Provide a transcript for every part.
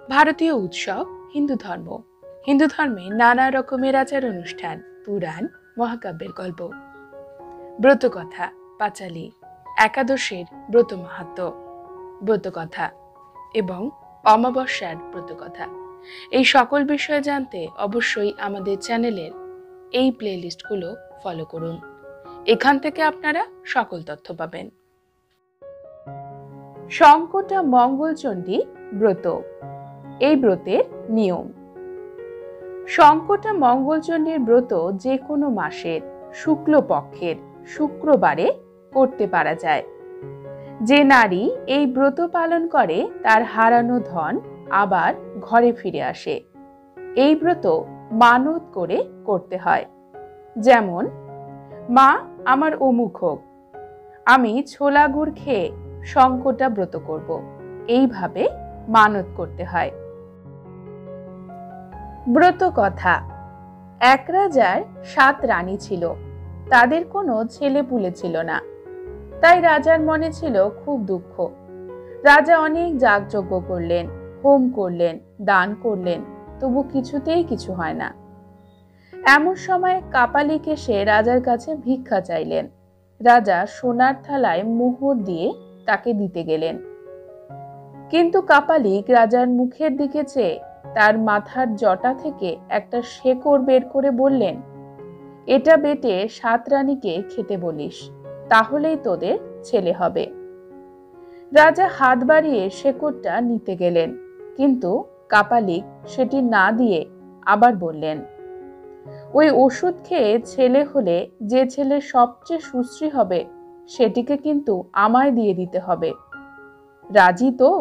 ভারতীয় উৎসব হিন্দু ধর্ম। হিন্দু ধর্মে নানা রকমের আচার অনুষ্ঠান, পুরাণ, মহাকাব্যের গল্প, ব্রতকথা, পাঁচালী, একাদশের ব্রত মাহাত্ম্য, ব্রতকথা এবং অমাবস্যার ব্রতকথা, এই সকল বিষয়ে জানতে অবশ্যই আমাদের চ্যানেলের এই প্লেলিস্টগুলো ফলো করুন। এখান থেকে আপনারা সকল তথ্য পাবেন। সংকটা মঙ্গল চণ্ডী ব্রত, এই ব্রতের নিয়ম। সংকটা মঙ্গলচণ্ডীর ব্রত যে কোনো মাসের শুক্লপক্ষের শুক্রবারে করতে পারা যায়। যে নারী এই ব্রত পালন করে তার হারানো ধন আবার ঘরে ফিরে আসে। এই ব্রত মানত করে করতে হয়। যেমন, মা আমার অমুক হোক, আমি ছোলা গুড় খেয়ে সংকটা ব্রত করব, এইভাবে মানত করতে হয়। ব্রত কথা। এক রাজার 7 রানী ছিল। তাদের কোনো ছেলেপুলে ছিল না। তাই রাজার মনে ছিল খুব দুঃখ। রাজা অনেক যাগযজ্ঞ করলেন, হোম করলেন, দান করলেন, তবু কিছুতেই কিছু হয় না। এমন সময় কাপালিক এসে রাজার কাছে ভিক্ষা চাইলেন। রাজা সোনার থালায় মোহর দিয়ে তাকে দিতে গেলেন। কিন্তু কাপালিক রাজার মুখের দিকে চেয়ে তার মাথার জটা থেকে একটা শেকড় বের করে বললেন, এটা বেটে 7 রানীকে খেতে বলিস, তাহলেই তোদের ছেলে হবে। রাজা হাত বাড়িয়ে শেকড়টা নিতে গেলেন, কিন্তু কাপালিক সেটি না দিয়ে আবার বললেন, ওই ওষুধ খেয়ে ছেলে হলে যে ছেলে সবচেয়ে সুশ্রী হবে সেটিকে কিন্তু আমায় দিয়ে দিতে হবে। রাজি তো?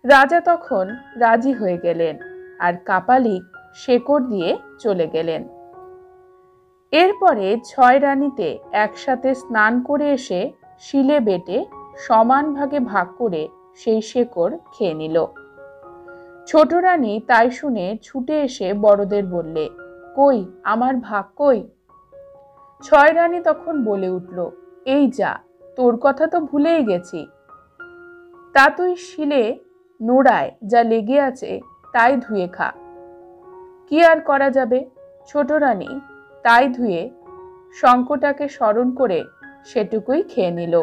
রাজা তখন রাজি হয়ে গেলেন, আর কাপালিক শেকড় দিয়ে চলে গেলেন। এরপরে 6 রানীতে একসাথে স্নান করে এসে শিলে বেটে সমান ভাগে ভাগ করে সেই শেকড় খেয়ে নিল। ছোট রানী তাই শুনে ছুটে এসে বড়দের বললে, কই আমার ভাগ কই? 6 রানী তখন বলে উঠল, এই যা, তোর কথা তো ভুলেই গেছি। তা তুই শিলে নোড়ায় যা লেগে আছে তাই ধুয়ে খা। কি আর করা যাবে? ছোট রানী তাই ধুয়ে শঙ্কটাকে স্মরণ করে সেটুকুই খেয়ে নিল।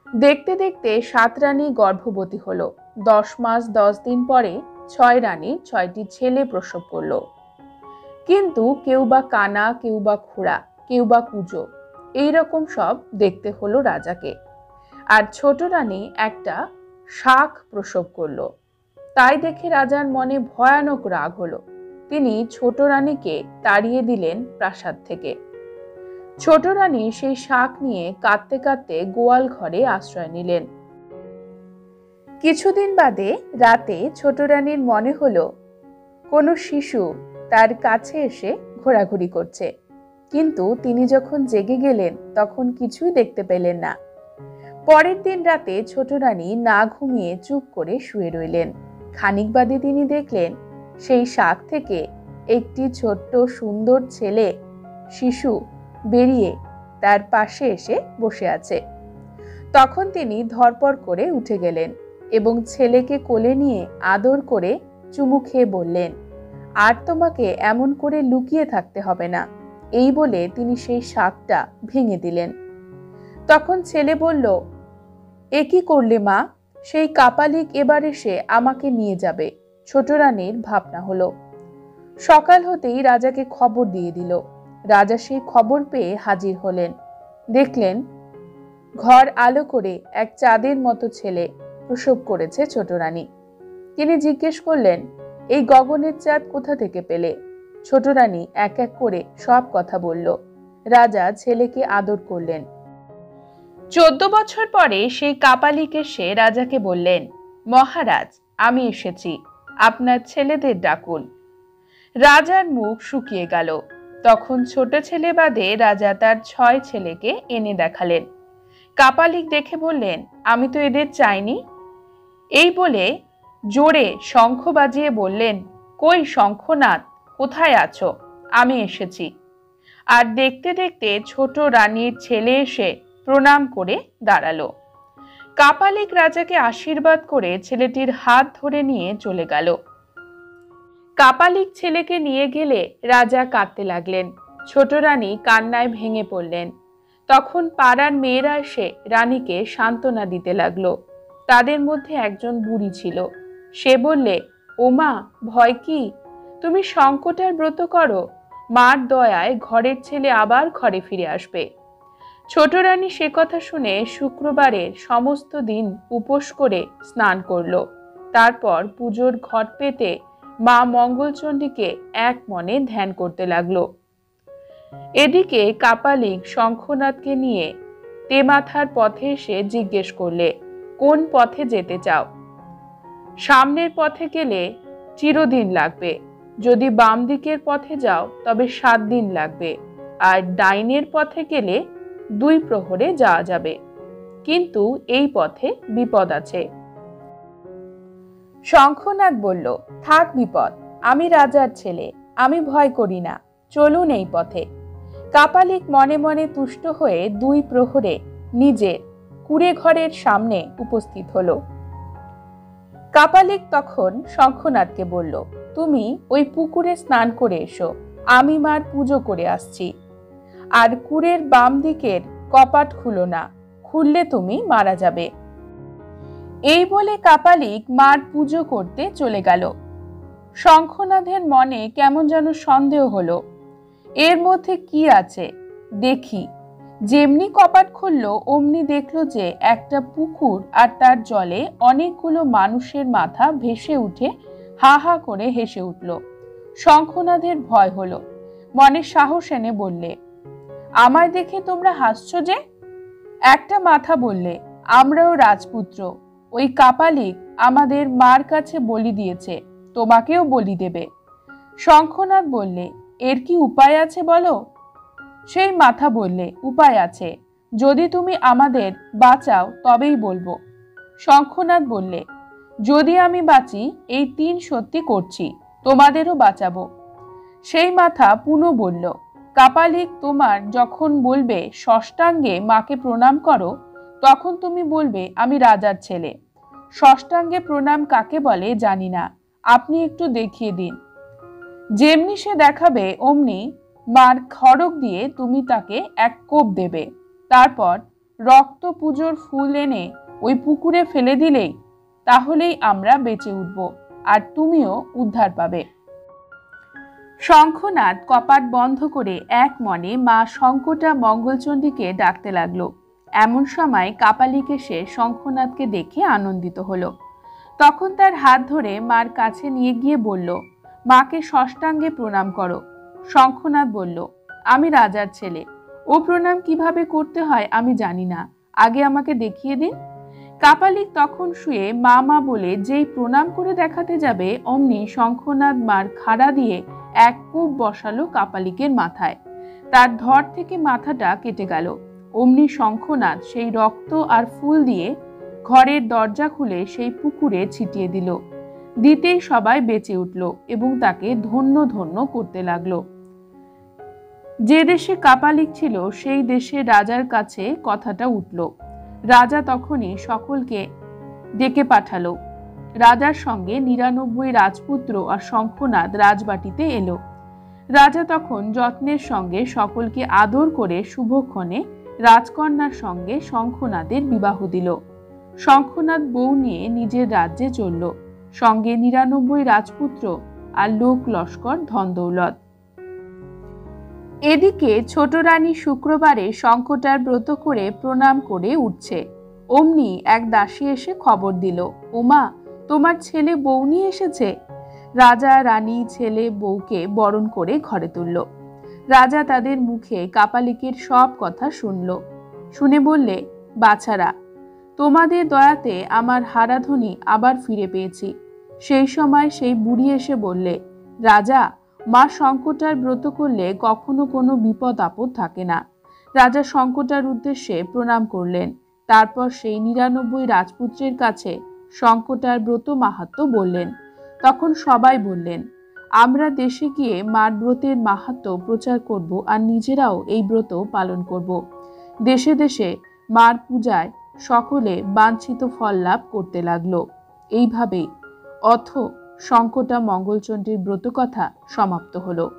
দেখতে দেখতে 7 রানী গর্ভবতী হলো। 10 মাস 10 দিন পরে 6 রানী 6টি ছেলে প্রসব করল। কিন্তু কেউ বা কানা, কেউ বা খুড়া, কেউ বা কুজো, এইরকম সব দেখতে হলো রাজাকে। আর ছোট রানী একটা শাক প্রসব করল। তাই দেখে রাজার মনে ভয়ানক রাগ হলো। তিনি ছোট রানীকে তাড়িয়ে দিলেন প্রাসাদ থেকে। ছোট রানী সেই শাক নিয়ে কাঁদতে কাঁদতে গোয়াল ঘরে আশ্রয় নিলেন। কিছুদিন বাদে রাতে ছোট রানীর মনে হলো কোনো শিশু তার কাছে এসে ঘোরাঘুরি করছে। কিন্তু তিনি যখন জেগে গেলেন তখন কিছুই দেখতে পেলেন না। পরের দিন রাতে ছোট রানী না ঘুমিয়ে চুপ করে শুয়ে রইলেন। খানিক বাদে তিনি দেখলেন সেই শাক থেকে একটি ছোট্ট সুন্দর ছেলে শিশু বেরিয়ে তার পাশে এসে বসে আছে। তখন তিনি ধরপর করে উঠে গেলেন এবং ছেলেকে কোলে নিয়ে আদর করে চুমু খেয়ে বললেন, আর তোমাকে এমন করে লুকিয়ে থাকতে হবে না। এই বলে তিনি সেই শাকটা ভেঙে দিলেন। তখন ছেলে বলল, এ কি করলে মা? সেই কাপালিক এবার এসে আমাকে নিয়ে যাবে। ছোট রানীর ভাবনা হলো। সকাল হতেই রাজাকে খবর দিয়ে দিল। রাজা সেই খবর পেয়ে হাজির হলেন। দেখলেন ঘর আলো করে এক চাঁদের মতো ছেলে প্রসব করেছে ছোট রানী। তিনি জিজ্ঞেস করলেন, এই গগনের চাঁদ কোথা থেকে পেলে? ছোট রানী এক এক করে সব কথা বলল। রাজা ছেলেকে আদর করলেন। 14 বছর পরে সেই কাপালিক এসে রাজাকে বললেন, মহারাজ, আমি এসেছি, আপনার ছেলেদের ডাকুন। রাজার মুখ শুকিয়ে গেল। তখন ছোট ছেলে বাদে রাজা তার 6 ছেলেকে এনে দেখালেন। কাপালিক দেখে বললেন, আমি তো এদের চাইনি। এই বলে জোরে শঙ্খ বাজিয়ে বললেন, কই শঙ্খনাথ, কোথায় আছো? আমি এসেছি। আর দেখতে দেখতে ছোট রানীর ছেলে এসে প্রণাম করে দাঁড়ালো। কাপালিক রাজাকে আশীর্বাদ করে ছেলেটির হাত ধরে নিয়ে চলে গেল। কাপালিক ছেলেকে নিয়ে গেলে রাজা কাঁদতে লাগলেন। ছোট রানী কান্নায় ভেঙে পড়লেন। তখন পাড়ার মেয়েরা এসে রানীকে সান্ত্বনা দিতে লাগলো। তাদের মধ্যে একজন বুড়ি ছিল। সে বললে, ওমা, ভয় কি? তুমি সংকটার ব্রত করো, মার দয়ায় ঘরের ছেলে আবার ঘরে ফিরে আসবে। ছোট রানী সে কথা শুনে শুক্রবারের সমস্ত দিন উপোস করে স্নান করল। তারপর পুজোর ঘট পেতে মা মঙ্গল চণ্ডীকে এক মনে ধ্যান করতে লাগলো। এদিকে কাপালিক শঙ্খনাথকে নিয়ে তেমাথার পথে এসে জিজ্ঞেস করলে, কোন পথে যেতে চাও? সামনের পথে গেলে চিরদিন লাগবে, যদি বাম দিকের পথে যাও তবে 7 দিন লাগবে, আর ডাইনের পথে গেলে 2 প্রহরে যাওয়া যাবে, কিন্তু এই পথে বিপদ আছে। শঙ্খনাথ বলল, থাক বিপদ, আমি রাজার ছেলে, আমি ভয় করি না, চলুন এই পথে। কাপালিক মনে মনে তুষ্ট হয়ে 2 প্রহরে নিজের কুড়ে ঘরের সামনে উপস্থিত হলো। কাপালিক তখন শঙ্খনাথকে বলল, তুমি ওই পুকুরে স্নান করে এসো, আমি মার পুজো করে আসছি। আর কুড়ের বাম দিকের কপাট খুলো না, খুললে তুমি মারা যাবে। এই বলে কাপালিক মার পুজো করতে চলে গেল। শঙ্খনাথের মনে কেমন যেন সন্দেহ হলো, এর মধ্যে কি আছে দেখি। যেমনি কপাট খুলল অমনি দেখলো যে একটা পুকুর, আর তার জলে অনেকগুলো মানুষের মাথা ভেসে উঠে হা হা করে হেসে উঠল। শঙ্খনাথের ভয় হলো, মনে সাহস এনে বললে, আমায় দেখে তোমরা হাসছো যে? একটা মাথা বললে, আমরাও রাজপুত্র, ওই কাপালিক আমাদের মার কাছে বলি দিয়েছে, তোমাকেও বলি দেবে। শঙ্খনাথ বললে, এর কি উপায় আছে বলো? সেই মাথা বললে, উপায় আছে, যদি তুমি আমাদের বাঁচাও তবেই বলবো। শঙ্খনাথ বললে, যদি আমি বাঁচি এই 3 সত্যি করছি, তোমাদেরও বাঁচাবো। সেই মাথা পুনঃ বলল, কাপালিক তোমার যখন বলবে ষষ্ঠাঙ্গে মাকে প্রণাম করো, তখন তুমি বলবে আমি রাজার ছেলে। ষষ্ঠাঙ্গে প্রণাম কাকে বলে জানি না, আপনি একটু দেখিয়ে দিন। যেমনি সে দেখাবে অমনি মার খড়গ দিয়ে তুমি তাকে এক কোপ দেবে। তারপর রক্ত পুজোর ফুল এনে ওই পুকুরে ফেলে দিলেই তাহলেই আমরা বেঁচে উঠব, আর তুমিও উদ্ধার পাবে। শঙ্খনাথ কপাট বন্ধ করে এক মনে মা শঙ্কটা মঙ্গলচণ্ডীকে ডাকতে লাগলো। এমন সময় কাপালিক এসে শঙ্খনাথকে দেখে আনন্দিত হলো। তখন তার হাত ধরে মার কাছে নিয়ে গিয়ে বলল, মাকে ষষ্ঠাঙ্গে প্রণাম করো। শঙ্খনাথ বলল, আমি রাজার ছেলে, ও প্রণাম কিভাবে করতে হয় আমি জানি না, আগে আমাকে দেখিয়ে দিন। কাপালিক তখন শুয়ে মা মা বলে যেই প্রণাম করে দেখাতে যাবে অমনি শঙ্খনাথ মার খাড়া দিয়ে এক কূপ বসালো কাপালিকের মাথায়। তার ধর থেকে মাথাটা কেটে গেল। অমনি শঙ্খনাথ সেই রক্ত আর ফুল দিয়ে ঘরের দরজা খুলে সেই পুকুরে ছিটিয়ে দিল। দিতেই সবাই বেঁচে উঠল এবং তাকে ধন্য ধন্য করতে লাগলো। যে দেশে কাপালিক ছিল সেই দেশে রাজার কাছে কথাটা উঠল। রাজা তখনই সকলকে ডেকে পাঠালো। রাজার সঙ্গে 99 রাজপুত্র আর শঙ্খনাথ রাজবাটিতে এলো। রাজা তখন যত্নের সঙ্গে সকলকে আদর করে শুভক্ষণে রাজকন্যার সঙ্গে শঙ্খনাথের বিবাহ দিল। শঙ্খনাথ বউ নিয়ে নিজের রাজ্যে চলল, সঙ্গে 99 রাজপুত্র আর লোক লস্কর ধন দৌলত। এদিকে ছোট রানী শুক্রবারে শঙ্কটার ব্রত করে প্রণাম করে উঠছে। অমনি এক দাসী এসে খবর দিল, ওমা, তোমার ছেলে বউ নিয়ে এসেছে। রাজা রানী ছেলে বউকে বরণ করে ঘরে তুলল। রাজা তাদের মুখে কাপালিকের সব কথা শুনল। শুনে বললে, বাছারা, তোমাদের দয়াতে আমার হারাধনী আবার ফিরে পেয়েছি। সেই সময় সেই বুড়ি এসে বললে, রাজা, মা শঙ্কটার ব্রত করলে কখনো কোনো বিপদ আপদ থাকে না। রাজা শঙ্কটার উদ্দেশ্যে প্রণাম করলেন। তারপর সেই 99 রাজপুত্রের কাছে শঙ্কটার ব্রত মাহাত্ম্য বললেন। তখন সবাই বললেন, আমরা দেশে গিয়ে মার ব্রতের মাহাত্ম্য প্রচার করব আর নিজেরাও এই ব্রত পালন করব। দেশে দেশে মার পূজায় সকলে বাঞ্ছিত ফল লাভ করতে লাগলো। এইভাবেই অথ শঙ্কটা মঙ্গলচণ্ডীর ব্রতকথা সমাপ্ত হলো।